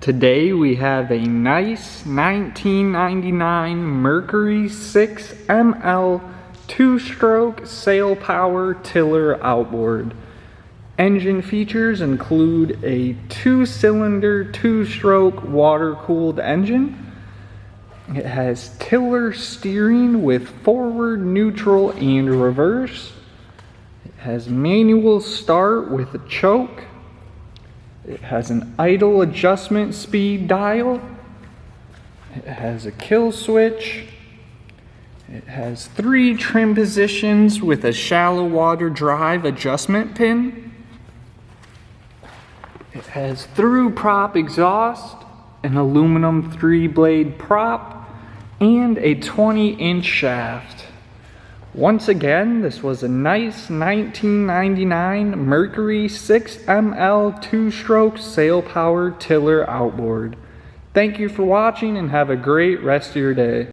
Today we have a nice 1999 Mercury 6ML 2-stroke sail power tiller outboard. Engine features include a 2-cylinder 2-stroke water-cooled engine. It has tiller steering with forward, neutral, and reverse. It has manual start with a choke. It has an idle adjustment speed dial. It has a kill switch. It has 3 trim positions with a shallow water drive adjustment pin. It has through prop exhaust, an aluminum 3-blade prop, and a 20-inch shaft. Once again, this was a nice 1999 Mercury 6ML 2-stroke sail power tiller outboard. Thank you for watching and have a great rest of your day.